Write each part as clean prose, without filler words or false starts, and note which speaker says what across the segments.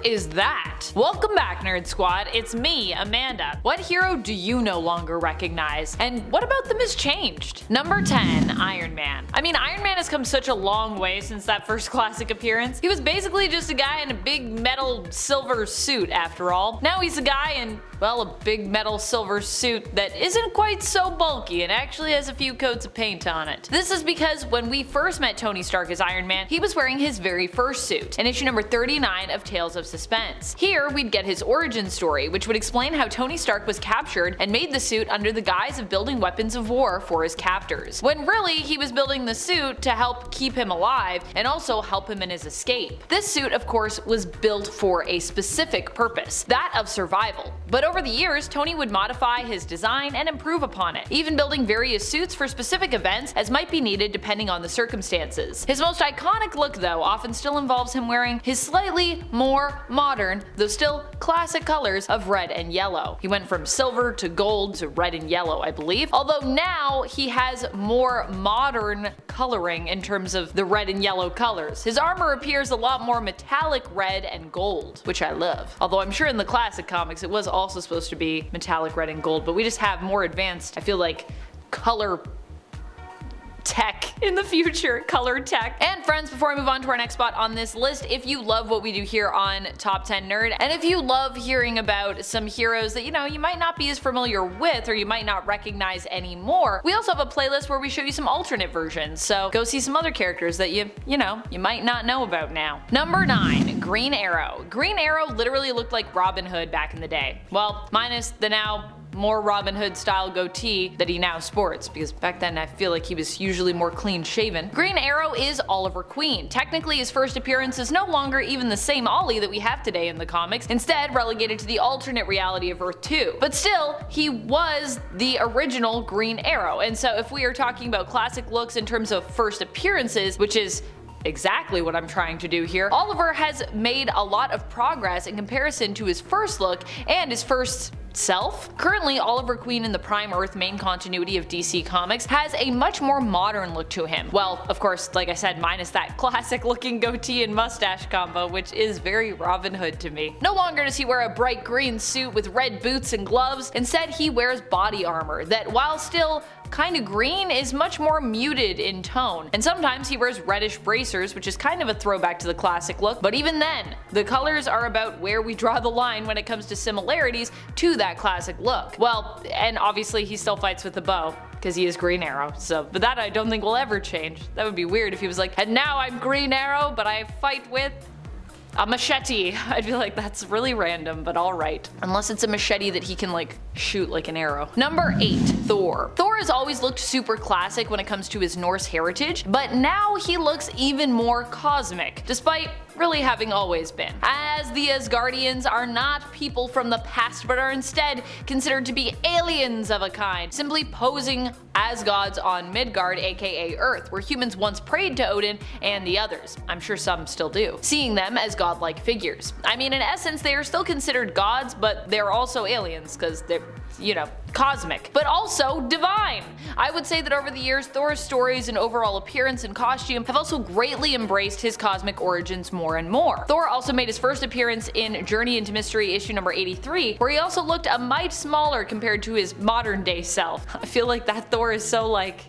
Speaker 1: What is that? Welcome back, Nerd Squad. It's me, Amanda. What hero do you no longer recognize? And what about them has changed? Number 10, Iron Man. I mean, Iron Man has come such a long way since that first classic appearance. He was basically just a guy in a big metal silver suit after all. Now he's a guy in, well, a big metal silver suit that isn't quite so bulky and actually has a few coats of paint on it. This is because when we first met Tony Stark as Iron Man, he was wearing his very first suit, in issue number 39 of Tales of Suspense. Here, we'd get his origin story, which would explain how Tony Stark was captured and made the suit under the guise of building weapons of war for his captors, when really he was building the suit to help keep him alive and also help him in his escape. This suit, of course, was built for a specific purpose, that of survival. But over the years, Tony would modify his design and improve upon it, even building various suits for specific events as might be needed depending on the circumstances. His most iconic look, though, often still involves him wearing his slightly more modern, though still classic colors of red and yellow. He went from silver to gold to red and yellow, I believe, although now he has more modern coloring in terms of the red and yellow colors. His armor appears a lot more metallic red and gold, which I love. Although I'm sure in the classic comics it was also supposed to be metallic red and gold, but we just have more advanced, I feel like, color tech in the future. Color tech. And friends, before I move on to our next spot on this list, if you love what we do here on Top 10 Nerd, and if you love hearing about some heroes that you might not be as familiar with or you might not recognize anymore, we also have a playlist where we show you some alternate versions, so go see some other characters that you might not know about now. Number 9, Green Arrow. Green Arrow literally looked like Robin Hood back in the day. Well, minus the now more Robin Hood style goatee that he now sports, because back then I feel like he was usually more clean shaven. Green Arrow is Oliver Queen. Technically his first appearance is no longer even the same Ollie that we have today in the comics, instead relegated to the alternate reality of Earth 2. But still, he was the original Green Arrow, and so if we are talking about classic looks in terms of first appearances, which is exactly what I'm trying to do here, Oliver has made a lot of progress in comparison to his first look and his first self. Currently, Oliver Queen in the Prime Earth main continuity of DC Comics has a much more modern look to him. Well, of course, like I said, minus that classic looking goatee and mustache combo, which is very Robin Hood to me. No longer does he wear a bright green suit with red boots and gloves. Instead, he wears body armor that, while still kinda green, is much more muted in tone, and sometimes he wears reddish bracers, which is kind of a throwback to the classic look, but even then, the colors are about where we draw the line when it comes to similarities to that classic look. Well, and obviously he still fights with the bow, because he is Green Arrow, but that I don't think will ever change. That would be weird if he was like, and now I'm Green Arrow, but I fight with a machete. I'd be like, that's really random, but alright. Unless it's a machete that he can like shoot like an arrow. Number 8, Thor. Thor has always looked super classic when it comes to his Norse heritage, but now he looks even more cosmic, despite really having always been, as the Asgardians are not people from the past but are instead considered to be aliens of a kind, simply posing as gods on Midgard, aka Earth, where humans once prayed to Odin and the others. I'm sure some still do, seeing them as godlike figures. I mean, in essence, they are still considered gods, but they're also aliens, because they're, cosmic, but also divine. I would say that over the years, Thor's stories and overall appearance and costume have also greatly embraced his cosmic origins more and more. Thor also made his first appearance in Journey into Mystery issue number 83, where he also looked a mite smaller compared to his modern day self. I feel like that Thor is so like,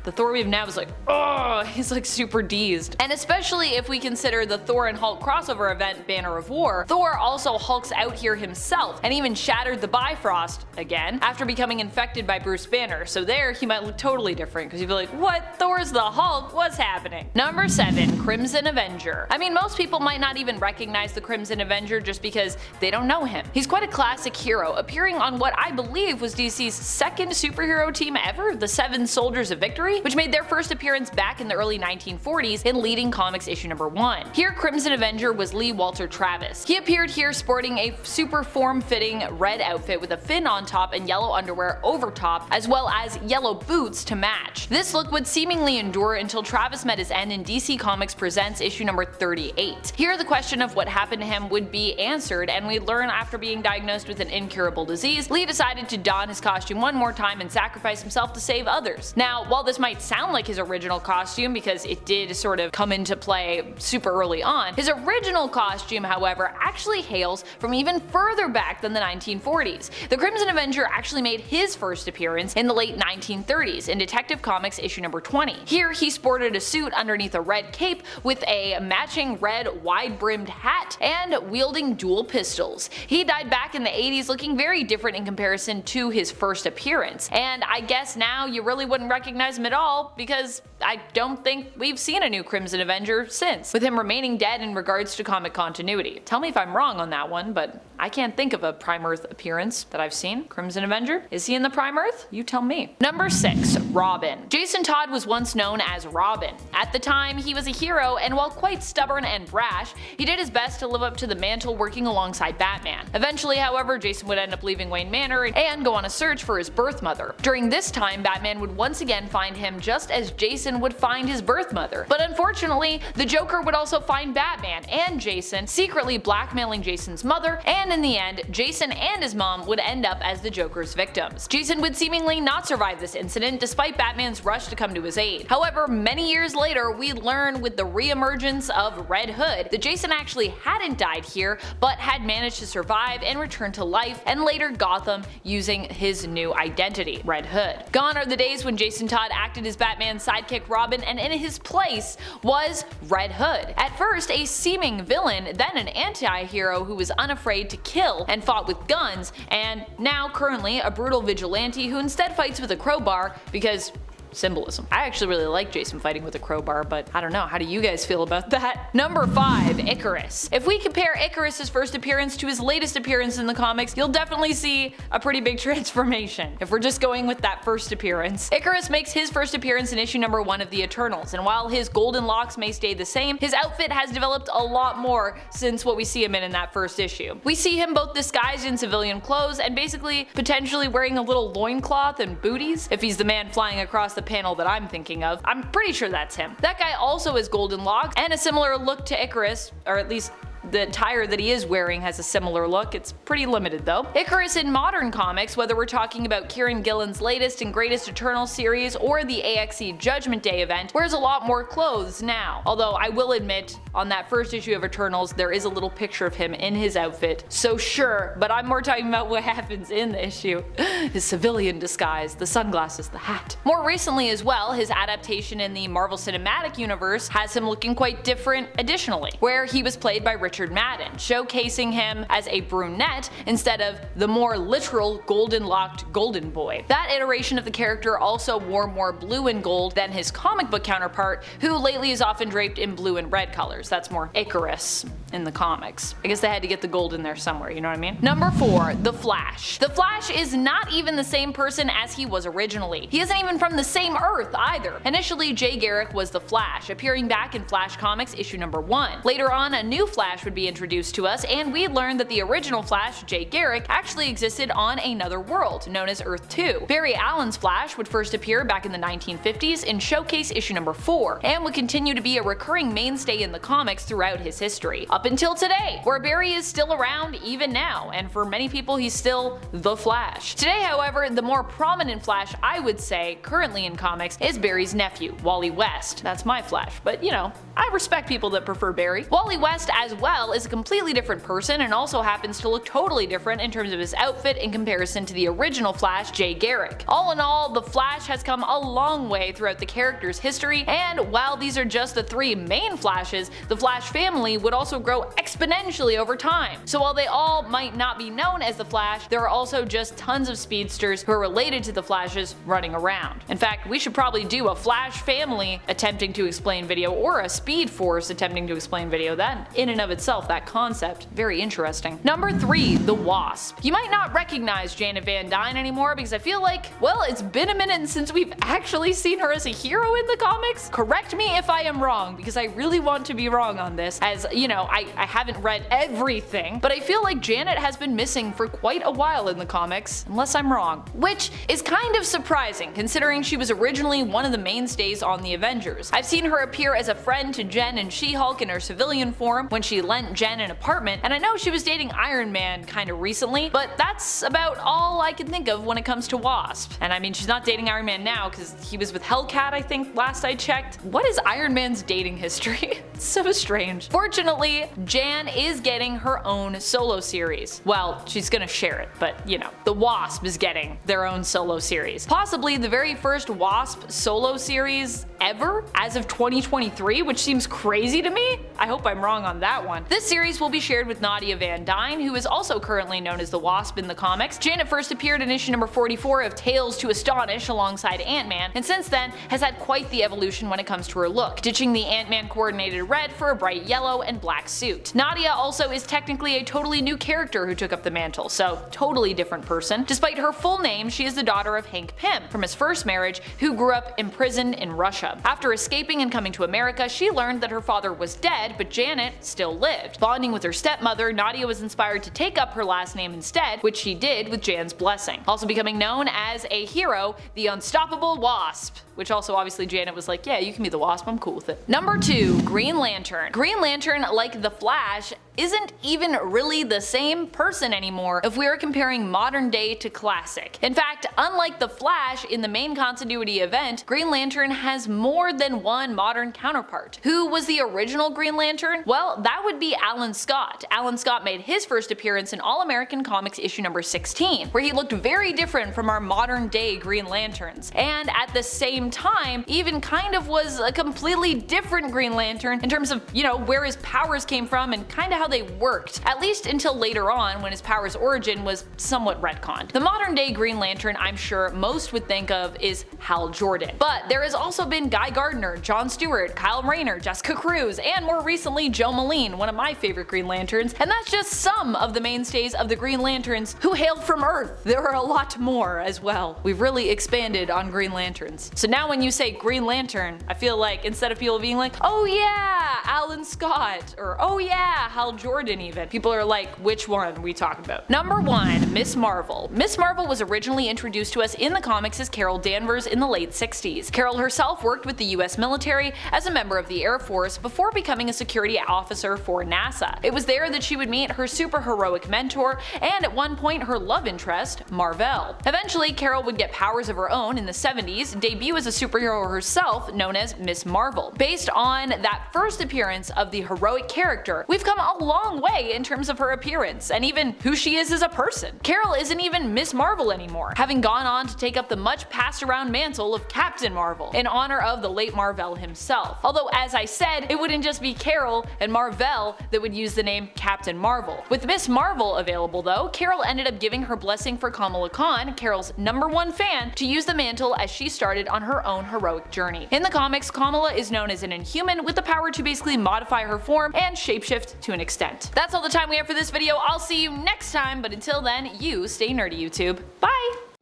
Speaker 1: the Thor we have now is like, oh, he's like super deezed. And especially if we consider the Thor and Hulk crossover event Banner of War, Thor also hulks out here himself and even shattered the Bifrost again after becoming infected by Bruce Banner. So there he might look totally different, because you'd be like, what? Thor's the Hulk? What's happening? Number 7, Crimson Avenger. I mean, most people might not even recognize the Crimson Avenger just because they don't know him. He's quite a classic hero, appearing on what I believe was DC's second superhero team ever, the Seven Soldiers of Victory, which made their first appearance back in the early 1940s in Leading Comics issue number 1. Here, Crimson Avenger was Lee Walter Travis. He appeared here sporting a super form-fitting red outfit with a fin on top and yellow underwear over top, as well as yellow boots to match. This look would seemingly endure until Travis met his end in DC Comics Presents issue number 38. Here, the question of what happened to him would be answered, and we learn after being diagnosed with an incurable disease, Lee decided to don his costume one more time and sacrifice himself to save others. Now, while this might might sound like his original costume because it did sort of come into play super early on, his original costume, however, actually hails from even further back than the 1940s. The Crimson Avenger actually made his first appearance in the late 1930s in Detective Comics issue number 20. Here he sported a suit underneath a red cape with a matching red wide-brimmed hat and wielding dual pistols. He died back in the 80s looking very different in comparison to his first appearance, and I guess now you really wouldn't recognize him at all because I don't think we've seen a new Crimson Avenger since, with him remaining dead in regards to comic continuity. Tell me if I'm wrong on that one, but I can't think of a Prime Earth appearance that I've seen. Crimson Avenger? Is he in the Prime Earth? You tell me. Number 6. Robin. Jason Todd was once known as Robin. At the time, he was a hero, and while quite stubborn and brash, he did his best to live up to the mantle working alongside Batman. Eventually, however, Jason would end up leaving Wayne Manor and go on a search for his birth mother. During this time, Batman would once again find him just as Jason would find his birth mother. But unfortunately, the Joker would also find Batman and Jason, secretly blackmailing Jason's mother, and in the end, Jason and his mom would end up as the Joker's victims. Jason would seemingly not survive this incident despite Batman's rush to come to his aid. However, many years later, we learn with the re-emergence of Red Hood that Jason actually hadn't died here, but had managed to survive and return to life and later Gotham using his new identity, Red Hood. Gone are the days when Jason Todd acted as Batman's sidekick Robin, and in his place was Red Hood. At first a seeming villain, then an anti-hero who was unafraid to kill and fought with guns, and now currently a brutal vigilante who instead fights with a crowbar because symbolism. I actually really like Jason fighting with a crowbar, but I don't know, how do you guys feel about that? Number 5. Ikaris. If we compare Ikaris' first appearance to his latest appearance in the comics, you'll definitely see a pretty big transformation, if we're just going with that first appearance. Ikaris makes his first appearance in issue number 1 of the Eternals, and while his golden locks may stay the same, his outfit has developed a lot more since what we see him in that first issue. We see him both disguised in civilian clothes and basically potentially wearing a little loincloth and booties, if he's the man flying across the panel that I'm thinking of. I'm pretty sure that's him. That guy also has golden locks and a similar look to Ikaris, or at least the attire that he is wearing has a similar look. It's pretty limited though. Ikaris in modern comics, whether we're talking about Kieran Gillen's latest and greatest Eternal series or the AXE Judgment Day event, wears a lot more clothes now. Although I will admit, on that first issue of Eternals, there is a little picture of him in his outfit, so sure, but I'm more talking about what happens in the issue. His civilian disguise, the sunglasses, the hat. More recently as well, his adaptation in the Marvel Cinematic Universe has him looking quite different additionally, where he was played by Richard Madden, showcasing him as a brunette instead of the more literal golden-locked golden boy. That iteration of the character also wore more blue and gold than his comic book counterpart, who lately is often draped in blue and red colors. That's more Ikaris in the comics. I guess they had to get the gold in there somewhere, you know what I mean? Number 4. The Flash. The Flash is not even the same person as he was originally. He isn't even from the same Earth either. Initially, Jay Garrick was the Flash, appearing back in Flash Comics issue number 1. Later on, a new Flash would be introduced to us, and we learned that the original Flash, Jay Garrick, actually existed on another world, known as Earth 2. Barry Allen's Flash would first appear back in the 1950s in Showcase issue number 4, and would continue to be a recurring mainstay in the comics throughout his history, up until today, where Barry is still around even now, and for many people he's still the Flash. Today, however, the more prominent Flash I would say currently in comics is Barry's nephew, Wally West. That's my Flash, but you know, I respect people that prefer Barry. Wally West as well is a completely different person and also happens to look totally different in terms of his outfit in comparison to the original Flash, Jay Garrick. All in all, the Flash has come a long way throughout the character's history, and while these are just the 3 main Flashes, the Flash family would also grow exponentially over time. So while they all might not be known as the Flash, there are also just tons of speedsters who are related to the Flashes running around. In fact, we should probably do a Flash family attempting to explain video, or a Speed Force attempting to explain video. That in and of itself, that concept, very interesting. Number 3. The Wasp. You might not recognize Janet Van Dyne anymore because I feel like, well, it's been a minute since we've actually seen her as a hero in the comics. Correct me if I am wrong, because I really want to be wrong on this, as you know, I haven't read everything, but I feel like Janet has been missing for quite a while in the comics, unless I'm wrong. Which is kind of surprising, considering she was originally one of the mainstays on the Avengers. I've seen her appear as a friend to Jen and She-Hulk in her civilian form when she lent Jen an apartment, and I know she was dating Iron Man kinda recently, but that's about all I can think of when it comes to Wasp. And I mean, she's not dating Iron Man now because he was with Hellcat, I think, last I checked. What is Iron Man's dating history? It's so strange. Fortunately, Jan is getting her own solo series. Well, she's gonna share it, but you know, the Wasp is getting their own solo series. Possibly the very first Wasp solo series ever as of 2023, which seems crazy to me. I hope I'm wrong on that one. This series will be shared with Nadia Van Dyne, who is also currently known as the Wasp in the comics. Janet first appeared in issue number 44 of Tales to Astonish alongside Ant-Man, and since then has had quite the evolution when it comes to her look, ditching the Ant-Man coordinated red for a bright yellow and black suit. Nadia also is technically a totally new character who took up the mantle, so totally different person. Despite her full name, she is the daughter of Hank Pym from his first marriage, who grew up imprisoned in Russia. After escaping and coming to America, she learned that her father was dead, but Janet still lived. Bonding with her stepmother, Nadia was inspired to take up her last name instead, which she did with Jan's blessing. Also becoming known as a hero, the Unstoppable Wasp, which also obviously Janet was like, yeah, you can be the Wasp, I'm cool with it. Number 2, Green Lantern. Green Lantern, like the Flash, isn't even really the same person anymore if we are comparing modern day to classic. In fact, unlike the Flash in the main continuity event, Green Lantern has more than one modern counterpart. Who was the original Green Lantern? Well, that would be Alan Scott. Alan Scott made his first appearance in All-American Comics issue number 16, where he looked very different from our modern day Green Lanterns, and at the same time even kind of was a completely different Green Lantern in terms of, you know, where his powers came from and kind of how they worked, at least until later on when his power's origin was somewhat retconned. The modern day Green Lantern I'm sure most would think of is Hal Jordan, but there has also been Guy Gardner, John Stewart, Kyle Rayner, Jessica Cruz, and more recently Joe Moline, one of my favorite Green Lanterns, and that's just some of the mainstays of the Green Lanterns who hail from Earth. There are a lot more as well. We've really expanded on Green Lanterns. So now when you say Green Lantern, I feel like instead of people being like, oh yeah, Alan Scott, or oh yeah, Hal Jordan even, people are like, which one are we talking about? Number 1, Miss Marvel. Miss Marvel was originally introduced to us in the comics as Carol Danvers in the late 60s. Carol herself worked with the US military as a member of the Air Force before becoming a security officer for NASA. It was there that she would meet her super heroic mentor and at one point her love interest, Mar-Vell. Eventually, Carol would get powers of her own in the 70s, debut as a superhero herself known as Miss Marvel. Based on that first appearance of the heroic character, we've come a long way in terms of her appearance and even who she is as a person. Carol isn't even Miss Marvel anymore, having gone on to take up the much passed around mantle of Captain Marvel in honor of the late Mar-Vell himself. Although as I said, it wouldn't just be Carol and Mar-Vell that would use the name Captain Marvel. With Miss Marvel available though, Carol ended up giving her blessing for Kamala Khan, Carol's #1 fan, to use the mantle as she started on her own heroic journey. In the comics, Kamala is known as an Inhuman with the power to basically modify her form and shapeshift to an extent. That's all the time we have for this video. I'll see you next time, but until then, you stay nerdy, YouTube. Bye!